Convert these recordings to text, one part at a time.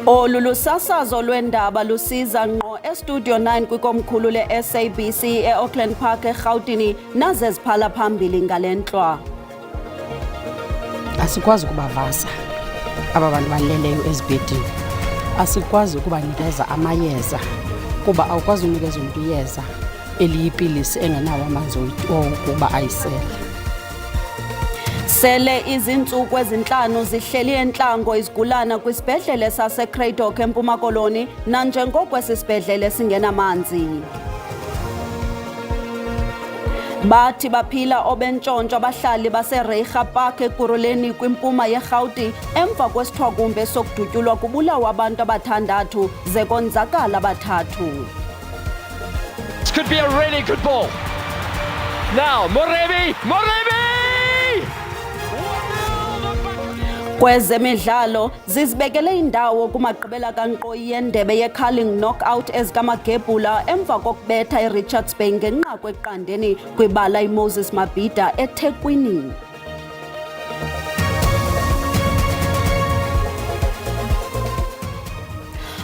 Olu lusasazo lwendaba lusiza ngqo eStudio 9 kwikomkhulu le-SABC eAuckland Park eRhawutini naze ziphala phambili ngalentlwa. Asikwazi ukubavasa aba bantu baleleyo ezibhedini. Asikwazi ukubanikeza amayeza kuba awukwazi unikeza umuntu iyeza eliyipilisi engenawo amanzi okuba ayisele. Sele izintsuku ezinhlanu zihleli entlango izigulana kwisibhedlele saseCradock eMpuma Koloni nanjengoko esisibhedlele singenamanzi. Bathi baphila obentshontsho abahlali baseReiger Park eKuruleni kwimpuma yeRhawuti emva kwesithwakumbe sokudutyulwa kubulawa abantu abathandathu ze konzakala abathathu. This could be a really good ball. Now, Morebi! Kwezemidlalo zizibekele indawo kumagqibela kankqoyi yendebe ye-curling knockout ezikamagebhula emva kokubetha iRichards Bay ngenqaku eqandeni kwibala iMoses Mabhida eThekwini.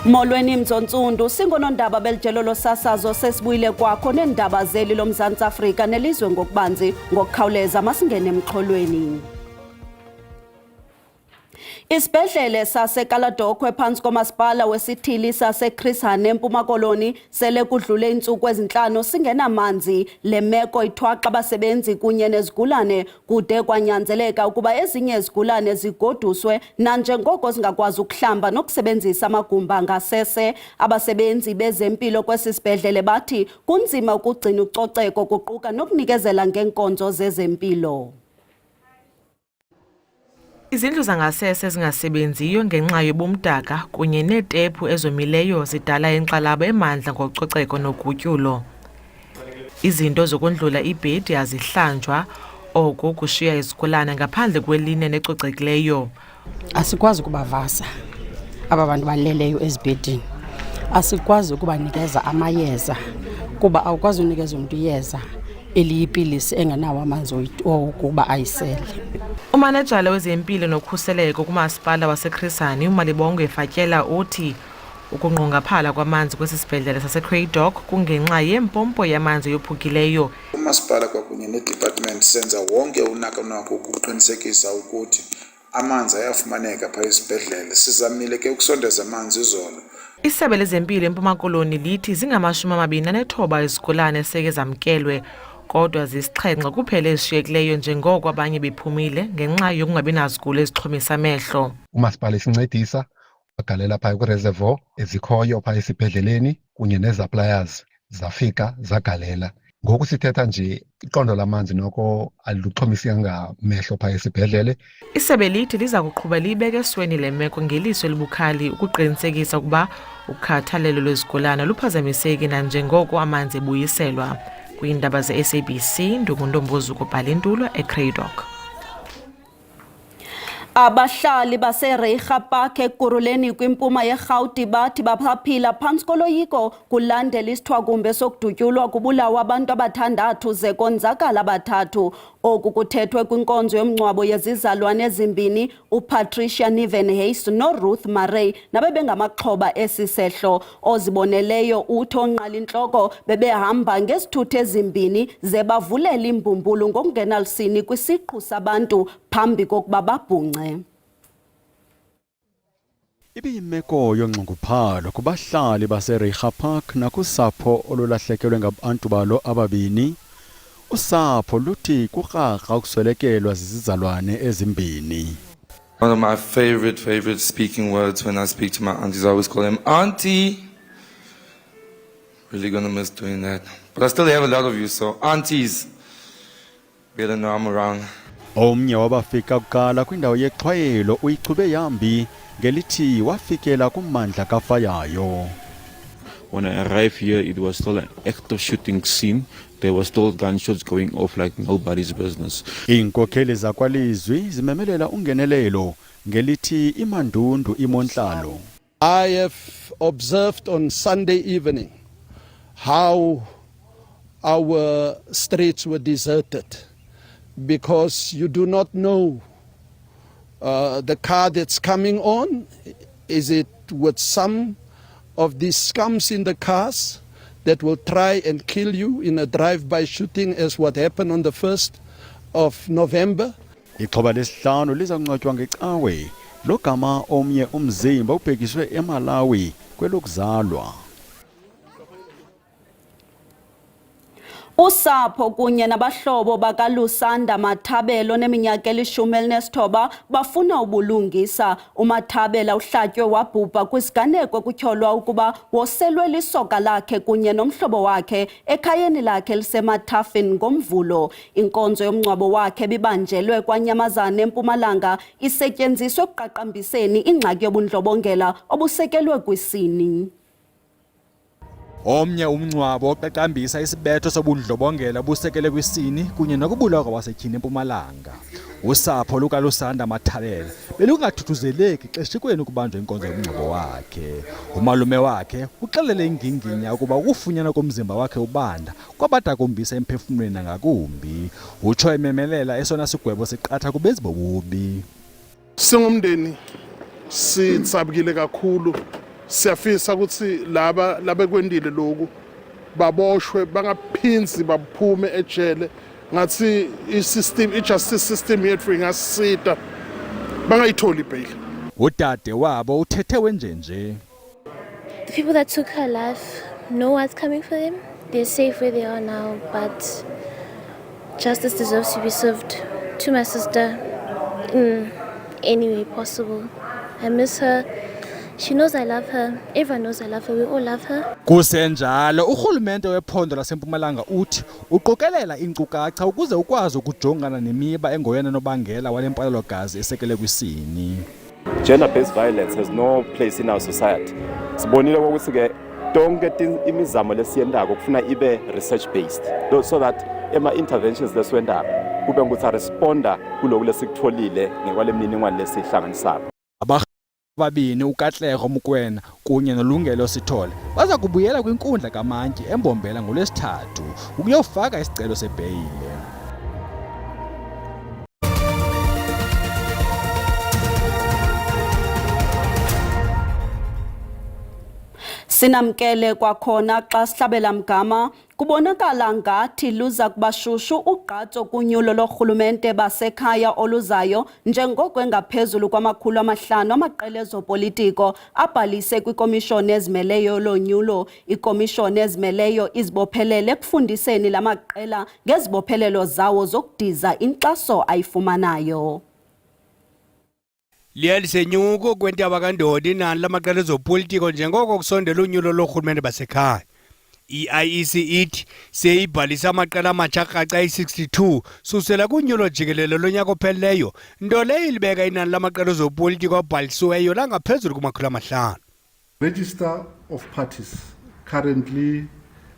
Molweni Mzontsundu, singonondaba belijelo losasazo sesibuyile kwakho neendaba zeli loMzantsi Afrika nelizwe ngokubanzi ngokukhawuleza masingene emxholweni. Isibhedlele saseKaladokhwe phantsi komasipala wesithili saseChris Hani eMpuma Koloni sele kudlule iintsuku ezintlanu singenamanzi. Le meko ithwaxa abasebenzi kunye nezigulane kude kwanyanzeleka ukuba ezinye izigulane zigoduswe nanjengoko zingakwazi ukuhlamba nokusebenzisa amagumba ngasese. Abasebenzi bezempilo kwesi sibhedlele bathi kunzima ukugcina ucoceko kuquka nokunikezela ngeenkonzo zezempilo. Izindlu zangasese ezingasebenziyo ngenxa yobumdaka kunye neetephu ezomileyo zidala inkxalabo emandla ngococeko nogutyulo. Izinto zokundlula ibhedi azihlanjwa, oku kushiya izigulana ngaphandle kweline necocekileyo. Asikwazi ukubavasa aba bantu baleleyo ezibhedini. Asikwazi ukubanikeza amayeza kuba awukwazi unikeza umuntu iyeza eliyipilisi engenawo amanzi okuba ayisele. Umanejala wezempilo nokhuseleko kumasipala waseChris Hani uMalibongwe Fatyela uthi ukunqongaphala kwamanzi kwesi sibhedlele saseCradock kungenxa yempompo yamanzi yophukileyo. Umasipala kwakunye nedepartment senza wonke unako ukuqinisekisa ukuthi amanzi ayafumaneka phaa esibhedlele. Sizamile ke ukusondeza amanzi izolo. Isebe lezempilo eMpuma Koloni lithi zingama-29 izigulane seke zamkelwe, kodwa zisixhenxe kuphela ezishiyekileyo njengoko abanye bephumile ngenxa yokungabi nazigulo ezixhomisa amehlo. Umasipala isincedisa bagalela phaya kwireservoir ezikhoyo phaya esibhedleleni kunye nezappliers zafika zagalela. Ngoku sithetha nje iqondo lamanzi noko aluxhomisanga amehlo phaya esibhedlele. Isebe lithi liza kuqhuba libeke esweni le meko ngeliso elibukhali ukuqinisekisa ukuba ukhathalelo lwezigulana luphazamiseki nanjengoko amanzi ebuyiselwa. Kwiindaba ze-SABC, Ndugundombozuko Bhalentulo eCradock. Abahlali baseReiger Park eKuruleni kwimpuma yeRhawuti bathi baphila phantsi koloyiko kulandela isithwakumbe sokudutyulwa kubulawa abantu abathandathu ze konzakala abathathu. Oku kuthethwe kwinkonzo yomngcwabo yezizalwane ezimbini uPatricia Niven-Hayes noRuth Murray nabebengamaxhoba esisehlo. Oziboneleyo uthi onqala intloko bebehamba ngesithuthi ezimbini ze bavulela imbumbulu ngokungenalusini kwisiqhu sabantu phambi kokuba babhunce. Ibiyimeko yonxunguphalo kubahlali baseReiger Park nakusapho olulahlekelwe ngabantu balo ababini. Usapho luthi kurharha ukuswelekelwa zizizalwane ezimbini. One of my favorite speaking words when I speak to my aunties, I always call them auntie. Really gonna miss doing that. But I still have a lot of you, so aunties, better know I'm around. Omnye wabafika kuqala kwindawo yexhwayelo uyichube yambi ngelithi wafikela kummandla kaFayayo. When I arrived here, it was still an active shooting scene. There were still gunshots going off like nobody's business. Iinkokheli zakwalizwi zimemelela ungenelelo ngelithi imandundu imonhlalo. I have observed on Sunday evening how our streets were deserted because you do not know the car that's coming on Is it with some of these scums in the cars that will try and kill you in a drive-by shooting as what happened on the 1st of November? Ixhoba lesihlanu liza kunqatywa ngecawe logama omnye umzimba ubhekiswe eMalawi kwelokuzalwa. Usapho kunye nabahlobo bakaLusanda Mathabela oneminyaka eli-19 bafuna ubulungisa. uMathabela uhlatywe wabhubha kwisiganeko kutyholwa ukuba woselwe lisoka lakhe kunye nomhlobo wakhe ekhayeni lakhe eliseMathafini ngoMvulo. Inkonzo yomngcwabo wakhe bibanjelwe kwaNyamazana eMpumalanga isetyenziswe ekuqaqambiseni ingxaki yobundlobongela obusekelwe kwisini. Omnye umngcwabo oqaqambisa isibetho sobundlobongela busekele kwisini kunye nokubulawa kwabasetyhini eMpumalanga. Usapho lukaLusanda Mathabela belungathuthuzeleki xeshikweni ukubanjwa inkonzo yomngcwabo wakhe. Umalume wakhe uxelele inginginya ukuba ukufunyanwa komzimba wakhe ubanda kwabadakumbisa emphefumlweni nangakumbi. Utsho ememelela esona sigwebo siqatha kubenzi bobubi. Singumndeni sitsabukile kakhulu. Siyafisa ukuthi laba kwendile lokhu baboshwe bangaphinzi baphume ejele ngathi i-justice system yethu ingasita bangayitholi bail. Udade wabo uthethe wenjenje. The people that took her life know what's coming for them. They're safe where they are now, but justice deserves to be served to my sister in any way possible. I miss her. She knows I love her. Everyone knows I love her. We all love her. Kusenjalo urhulumente wephondo laseMpumalanga uthi uqokelela inkcukacha ukuze ukwazi ukujongana nemiba engoyena nobangela wale mpalalo-gazi esekele kwisini. Gender-based violence has no place in our society. Sibonile ukuthi ke tonke imizamo lesiyendako kufuna ibe research based so that ema-interventions lesiwendako kube ukuthi aresponda kuloko lesikutholile ngekwale mniningwane lesihlanganisako. Babini uKatlego Mokoena kunye noLungelo Sithole baza kubuyela kwinkundla kaMantyi eMbombela ngoLwesithathu ukuyofaka isicelo sebheyile. Sinamkele kwakhona xa sihlabela mgama kubonakala ngathi luza kubashushu ugqatso kunyulo lorhulumente basekhaya oluzayo njengoko engaphezulu kwama500 amaqela ezopolitiko abhalise kwikomishoni ezimeleyo lonyulo. Ikomishoni ezimeleyo izibophelele ekufundiseni la maqela ngezibophelelo zawo zokudiza inkxaso ayifumanayo. Liyalisenyuko kwentaba kandoda inani lamaqela ezopolitiko njengoko kusondela unyulo lorhulumente basekhaya. I-IEC ithi seyibhalisa amaqela amatsha rhaca ayi-62 susela kunyulo jikelele lonyaka ophelileyo, nto leyo ilibeka inani lamaqela ezopolitiko abhalisiweyo langaphezulu kuma500. Register of parties currently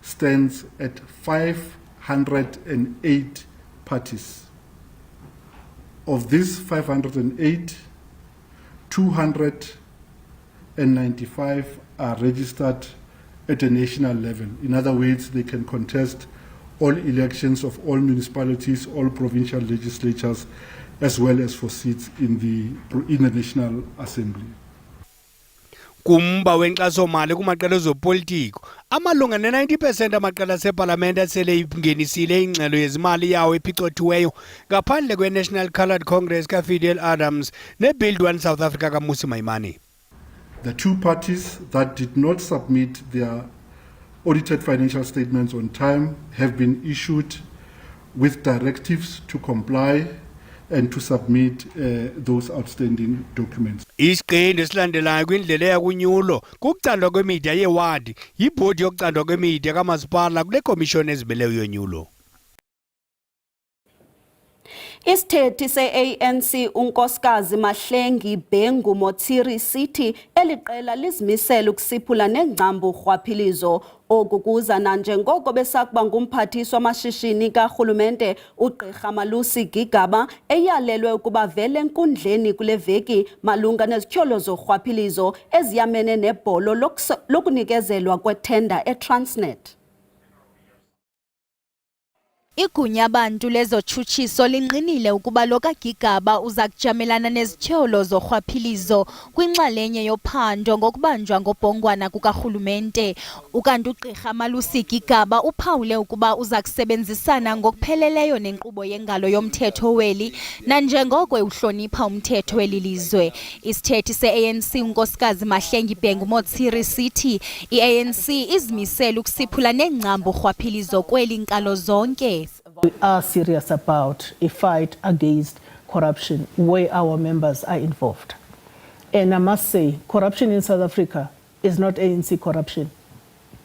stands at 508 parties. Of these 508, 295 are registered at a national level. In other words, they can contest all elections of all municipalities, all provincial legislatures, as well as for seats in the National Assembly. Kumba wenkxaso-mali kumaqela ezopolitiko amalunga ne-90% amaqela asepalamente asele ingenisile ingxelo yezimali yawo ephicothiweyo ngaphandle kwe-National Coloured Congress kaFidel Adams ne-Build One South Africa kaMmusi Maimane. The two parties that did not submit their audited financial statements on time have been issued with directives to comply and to submit those outstanding documents. Isiqendu esilandelayo kwindlela yakunyulo kukucandwa kwemida yewadi yibhodi yokucandwa kwemida kamasipala kule komishoni ezimeleyo yonyulo. Isithethi se-ANC unkosikazi Mahlengi Bhengu Motsiri sithi eliqela lizimisela ukusiphula nengcambu urhwaphilizo. Oku kuza nanjengoko besakuba ngumphathiswa wamashishini karhulumente uGqirha Malusi Gigaba eyalelwe ukuba vele enkundleni kule veki malunga nezityholo zorhwaphilizo eziyamene nebholo lokunikezelwa kwethenda eTransnet. Igunya abantu lezotshutshiso linqinile ukuba lo kaGigaba uza kujamelana nezityholo zorhwaphilizo kwinxalenye yophando ngokubanjwa ngobhongwana kukarhulumente. Ukanti ugqirha Malusi Gigaba uphawule ukuba uza kusebenzisana ngokupheleleyo nenkqubo yengalo yomthetho weli nanjengoko ewuhlonipha umthetho weli lizwe. Isithethi se-ANC unkosikazi Mahlengi Bhengu Motsiri sithi i-ANC izimisela ukusiphula nengcambu urhwaphilizo kweli nkalo zonke. We are serious about a fight against corruption where our members are involved. And I must say, corruption in South Africa is not ANC corruption.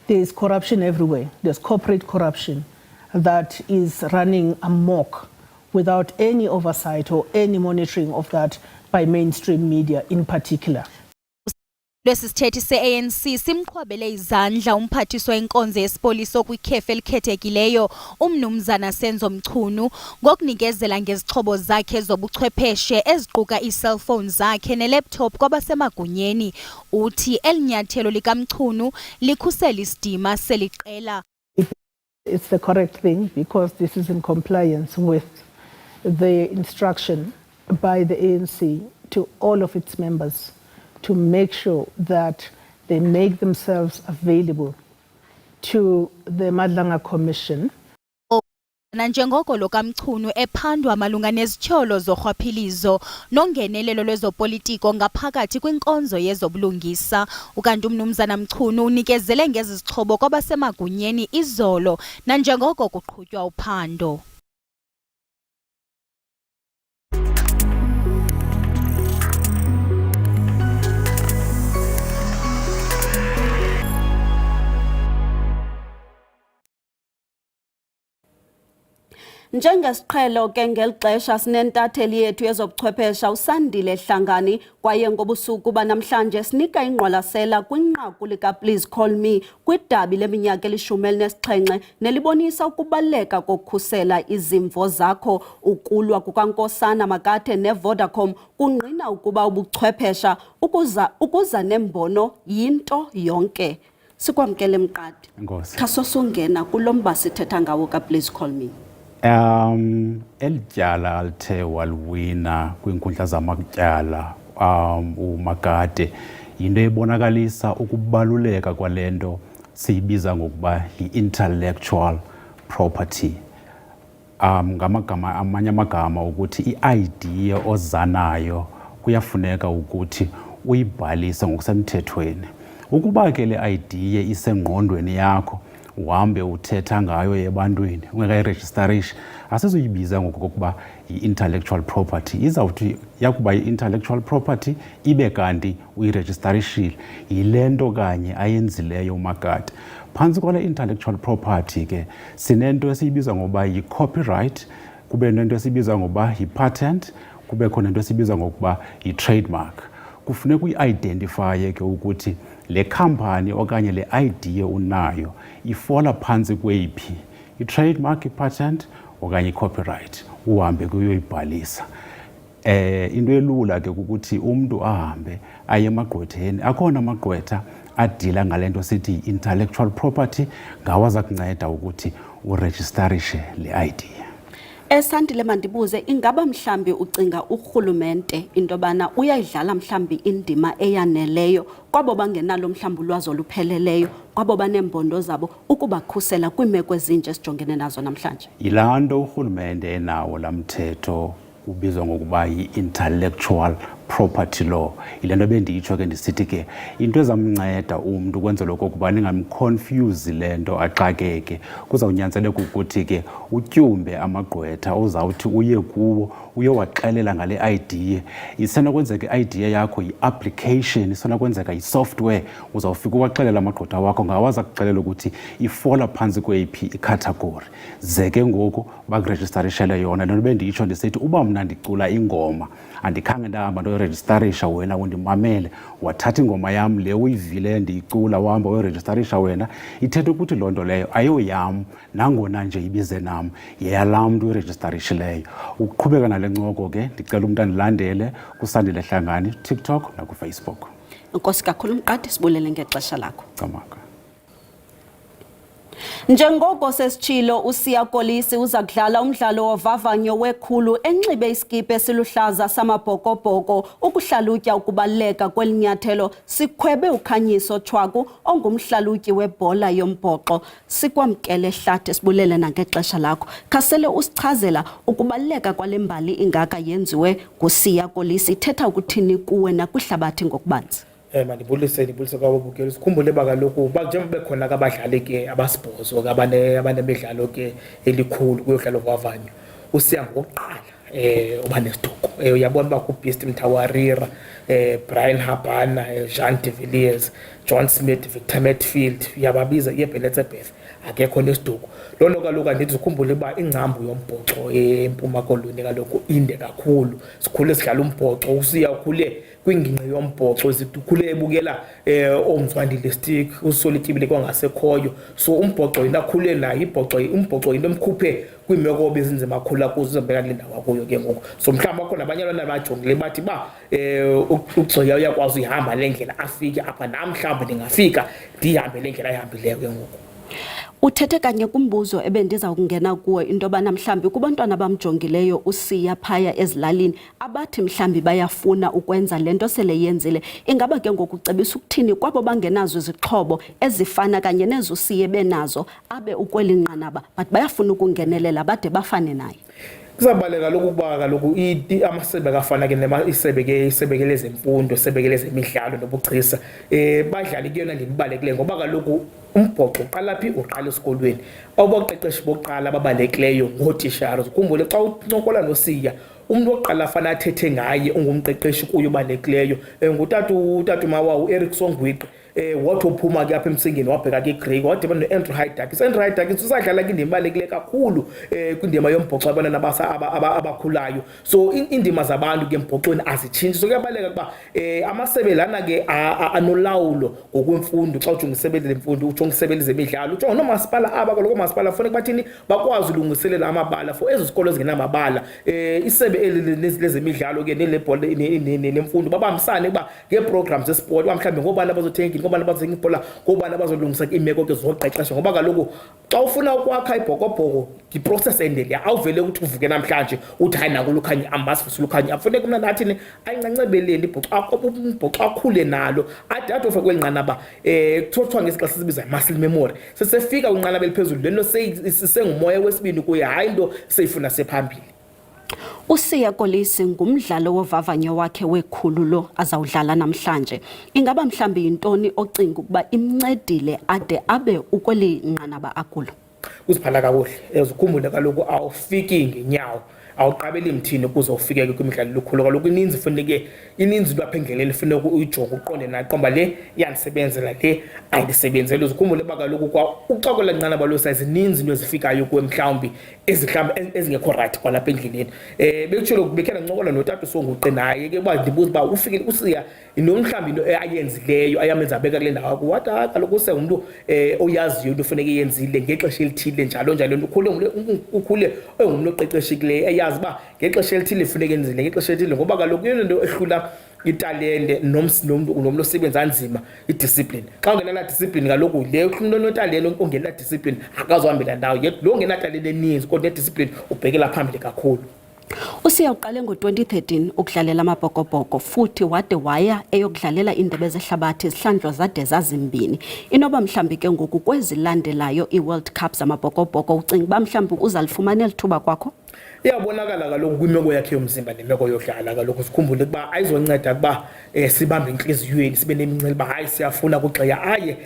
There is corruption everywhere. There's corporate corruption that is running amok without any oversight or any monitoring of that by mainstream media in particular. Lwesisithethi se-ANC simqhwabele izandla umphathiswa inkonzo yesipoliso kwikhefu elikhethekileyo umnumzana Senzo Mchunu ngokunikezela ngezixhobo zakhe zobuchwepheshe eziquka ii-cellphone zakhe ne-laptop kwabasemagunyeni. Uthi elinyathelo likamchunu likhusela isidima seliqela. It's the correct thing because this is in compliance with the instruction by the ANC to all of its members to make sure that they make themselves available to the Madlanga Commission. Nanjengoko lo kaMchunu ephandwa malunga nezityholo zorhwaphilizo nongenelelo lwezopolitiko ngaphakathi kwinkonzo yezobulungisa. Ukanti umnumzana Mchunu unikezele ngezi zixhobo kwabasemagunyeni izolo nanjengoko kuqhutywa uphando. Njengesiqhelo ke ngelixesha sinentatheli yethu yezobuchwephesha uSandile Hlangani kwaye ngobusuku banamhlanje sinika ingqwalasela kwinqaku lika Please Call Me kwidabi leminyaka eli-17 nelibonisa ukubaleka kokukhusela izimvo zakho. Ukulwa kukaNkosana Makate neVodacom kungqina ukuba ubuchwephesha ukuza nembono yinto yonke. Sikwamkele Mqadi. Khasosungena kulomba sithetha ngawo ka Please Call Me. Elityala alithe waluwina kwinkundla zamatyala uMagade yinto ebonakalisa ukubaluleka kwalento siyibiza ngokuba yi-intellectual property. Amanye amagama ukuthi i-idea ozanayo kuyafuneka ukuthi uyibhalise ngokusemthethweni. Ukuba ke le idea isengqondweni yakho uhambe uthetha ngayo ebantwini ungekayirejistarishi asizoyibiza ngokuba yi-intellectual property. Izawuthi yakuba yi-intellectual property ibe kanti uyirejistarishile. Yile nto kanye ayenzileyo uMagade. Phantsi kwale intellectual property ke sinento esiyibiza ngoba yi-copyright, kube nento esiyibiza ngoba yi-patent, kube khona into esiyibiza ngokuba yi-trademark. Kufuneka uyi-identifye ke ukuthi le company okanye le idea unayo ifola phantsi kweyiphi, i-trademark, i-patent okanye i-copyright, uhambe kuyoyibhalisa. Into elula ke ukuthi umuntu ahambe aye emagqwetheni. Akhona amagqwetha adila ngale nto sithi yi-intellectual property, ngawo aza kunceda ukuthi urejistarishe le idea. Esandile mandibuze ingaba mhlambi ucinga urhulumente into bana uyayidlala mhlambi indima eyaneleyo kwabo bangenalo mhlambi ulwazi olupheleleyo kwabo banembondo zabo ukubakhusela kwiimeko ezinje sijongene nazo namhlanje? Yilaa nto urhulumente enawo laa mthetho ubizwa ngokuba yi-intellectual property law. Yile nto bendiyitsho ke ndisithi ke into ezamnceda umntu ukwenzela okokuba ningamconfuse le nto axakeke. Kuzawunyanzeleka ukuthi ke utyumbe amagqwetha ozawuthi uye kuwo uyowaxelela ngale idea. Isenokwenzeka i-idea yakho yi-application, isenokwenzeka yi-software. Uzawufika uwaxelela amagqwetha wakho ngawo aza kuxelela ukuthi ifola phantsi kweyiphi ikhathagori. Ze ke ngoku bakurejistarishele yona. Le nto bendiyitsho ndisithi uba mna ndicula ingoma andikhange ndahamba ndoyorejistarisha wena undimamele wathatha ingoma yam le uyivile ndiyicula wahamba uyorejistarisha wena, ithetha ukuthi loo nto leyo ayoyam nangona nje ibize nam, yeyalaa mntu uyirejistarishileyo. Ukuqhubeka nale ncoko ke ndicela umntu andilandele kuSandile Hlangani TikTok nakuFacebook. Nkosi kakhulu Mqadi, sibulele ngexesha lakho. Camaka. Njengoko sesitshilo uSiya Kolisi uza kudlala umdlalo wovavanyo wekhulu enxibe iskipe esiluhlaza samabhokobhoko ukuhlalutya ukubaluleka kwelinyathelo sikhwebe uKhanyiso Chwaku ongumhlalutyi webhola yombhoxo. Sikwamkele Hlathi sibulele nangexesha lakho. Khasele usichazela ukubaluleka kwale mbali ingaka yenziwe nguSiya Kolisi ithetha ukuthini kuwe nakwihlabathi ngokubanzi. Mandibulise kwababukeli sikhumbule bakaloku njengoba bekhona abadlali ke abasibhozo abanemidlalo ke elikhulu kuyodlala uvavanyo uSiya ngokuqala uba nesiduko uyabona ba kuBeast Mtawarira Brian Habana Jean de Villiers John Smith Victor Matfield yababiza yeBeletsebeth akekho nesiduko lolo kaloku andithi ukhumbule ba ingcambu yombhoxo eMpuma Koloni kaloku inde kakhulu sikhule sidlala umbhoxo uSiya ukhule kwingingqi yombhoxo sikhule ebukela oMzwandile Stick uSolitibile kwangasekhoyo so umbhoxo inakhule nayo umbhoxo into emkhuphe kwimeko bezinzima khula kuzo zibeka le ndawo kuyo ke ngoku so mhlawumbe khona abanye abantwana bajongile bathi ba uGcoya uyakwazi uhamba lendlela afike apha namhlanje ndingafika ndihambe lendlela ayihambileyo ke ngoku. Uthethe kanye kumbuzo ebendiza ukungena kuwe into banamhlanje kubantwana bamjongileyo uSiya phaya ezilalini abathi mhlawumbe bayafuna ukwenza lento sele yenzile ingaba ke ngokucebisa ukuthini kwabo bangenazo izixhobo ezifana kanye nezo uSiya benazo abe ukwelinqanaba but bayafuna ukungenelela bade bafane naye. Kuzabaleka lokuba kaloku amasebe kafana ke isebe lezemfundo isebe lezemidlalo nobugcisa badlali kuyona ndimbalekile ngoba kaloku umbhoxo uqala phi uqala esikolweni aboqeqeshi bokuqala ababalekileyo ngotishara ukhumbule xa uncokola noSiya umuntu oqala afana athethe ngaye ungumqeqeshi kuyo balekileyo ngutatu mawa Eric Songwiqi wathi uphuma ke apha emsingeni wabheka ke Grey wadibana noAndrew Haidakis Andrew Haidakis usadlala ke indima balekile kakhulu kwindima yombhoxo abantwana abakhulayo so indima zabantu ke embhoxweni azitshintshi so kuyabaleka kuba amasebe lana ke anolawulo ngokwemfundo xa ujonga isebe lemfundo ujonga isebe lezemidlalo ujonga nomasipala aba kaloku masipala kufanele bathini bakwazi ulungiselela amabala for ezo zikolo ezingenamabala isebe lezemidlalo ke nelebhola nemfundo babambisane kuba ngeeprograms zesport mhlawumbe ngobani abazothenga ngobani abazothenga ibhola ngobani abazolungisa imeko ke zoqeqesha ngoba kaloku xa ufuna ukwakha ibhokobhoko iprocess endele awuvele ukuthi uvuke namhlanje uthi hayi nakulo khanye ambasifisa ukhanye afuneka umna nathi ayincancebeleni ibhokobhoko akhule nalo ade ofike kwelinqanaba kuthiwa ngesikhathi sibiza muscle memory sesefika unqanaba eliphezulu lento sengumoya wesibini kuye hayi into seyifuna sephambili. uSiya Kolisi ngumdlalo wovavanyo wakhe wekhulu lo azawudlala namhlanje ingaba mhlambi intoni ocinga ukuba imncedile ade abe ukwelinqanaba akulo. Uziphala kakuhle uzikhumbule kaloku awufiki ngenyawo awuqabeli imthini ukuze ufike kwimidlalo lukhulu kaloku ininzi into apha endleleni funeka uyijonge uqonde naqomba le yanisebenzela le ayisebenzele uzikhumbule bakaloku kwa uxokola nqanaba losize ininzi into ezifikayo kuwe mhlawumbi ezingekho right kwalapha endleleni bekutshilo bekhena ncokola notata Songuqi naye ke ndibuza ba ufike uSiya nomhlawumbi into ayenzileyo ayamenza abeka kule ndawo wathi kaloku umuntu oyaziyo into ufuneka yenzile ngexesha elithile njalo ukhule engumuntu oqeqeshikileyo yazi ba ngexesha elithile funeka enzile ngexesha elithile ngoba kaloku yona into ehlula italente nomuntu osebenza nzima idiscipline xa ungenala discipline kaloku le umuntu onotalente ongena discipline akazohambela ndawo lo ongena talente eninzi kodwa discipline ubhekela phambili kakhulu. uSiya uqale ngo-2013 ukudlalela amabhokobhoko futhi wade waya eyokudlalela indebe zehlabathi izihlandlo zade zazimbini inoba mhlambi ke ngoku kwezilandelayo iWorld Cup zamabhokobhoko ucinga uba mhlambi uzalifumana elithuba kwakho? Iyabonakala kaloku kwimeko yakhe yomzimba nemeko yodlala kaloku sikhumbule ukuba ayizonceda ukuba sibambe inhliziyweni sibe nemincili uba hayi siyafuna kuGxeya aye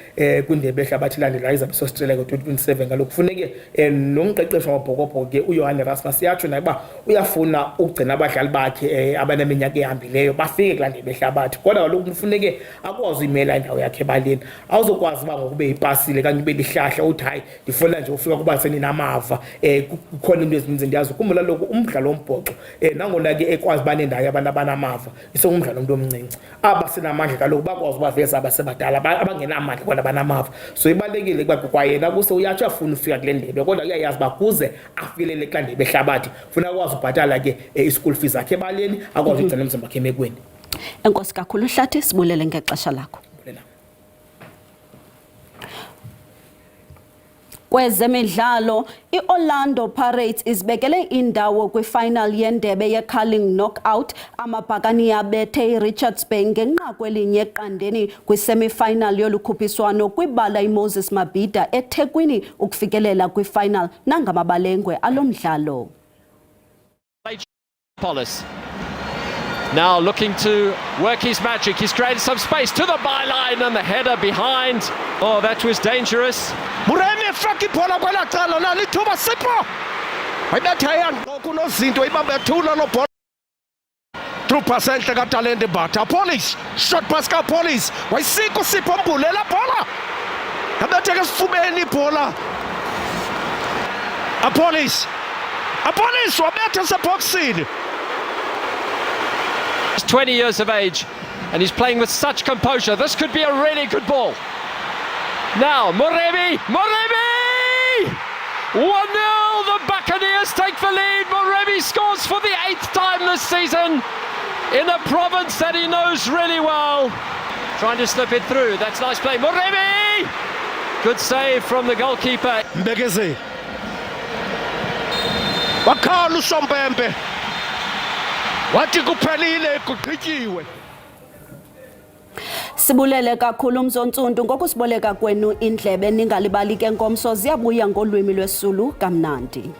kwindebe yehlabathi ilandelayo izabe sositrela ngo-2027 kaloku kufuneke nomqeqeshi wamabhokobhoko ke uJohan Erasmus yatsho naye uba uyafuna ukugcina abadlali bakhe abaneminyaka ehambileyo bafike kulaa ndebe yehlabathi kodwa kaloku kufuneke akwazi uyimela indawo yakhe ebaleni awuzokwazi uba ngokube yipasile kanye ube lihlahla uthi hayi ndifuna nje ufika kuba seninamava kukhona into ezininzi ndiyazi ukhumbula lokhu umdlalo wombhoxo nangona ke ekwazi banendawo abantu abanamava isengumdlalo umuntu omncinci abasenamandla kaloku bakwazi ubaveza abasebadala abangenamandla kodwa banamava so ibalekile kuba kwayena kuse uyatsho afuna ufika kule ndebe kodwa uyayazi uba kuze afilele kulaa ndebe yehlabathi funa akwazi ubhatala ke i-school fees zakhe ebaleni akwazi ukugcina umzimba wakhe emekweni. Enkosi kakhulu Hlathi sibulele ngexesha lakho. Kwezemidlalo, iOrlando Pirates izibekele indawo kwifinal yendebe ye-curling knockout. Amabhakani abethe iRichards Bay ngenqaku elinye eqandeni kwisemifinal yolukhuphiswano kwibala iMoses Mabhida eThekwini ukufikelela kwifinal nangamabalengwe alomdlalo. Polis. Now looking to work his magic. He's created some space to the byline and the header behind. Oh, that was dangerous. Muremi faki bola kwela cala na lithuba Sipho. Ayibetha yanqo kunozinto ibambethula no bola. Through pass enhle kaTalente Batha. Police shot pass ka Police. Wayisiko Sipho Mbulela bola. Abethe ke sifubeni bola. Police wabetha seboxini. He's 20 years of age and he's playing with such composure. This could be a really good ball. Now, Moremi! 1-0, the Buccaneers take the lead. Moremi scores for the 8th time this season in a province that he knows really well. Trying to slip it through. That's nice play. Moremi! Good save from the goalkeeper. Mbekezi. Wakhala uSompempe. Wathi kuphelile kugqityiwe. Sibulele kakhulu Mzontsundu ngokusiboleka kwenu indlebe, ningalibali ke ngomso ziyabuya ngolwimi lwesulu kamnandi.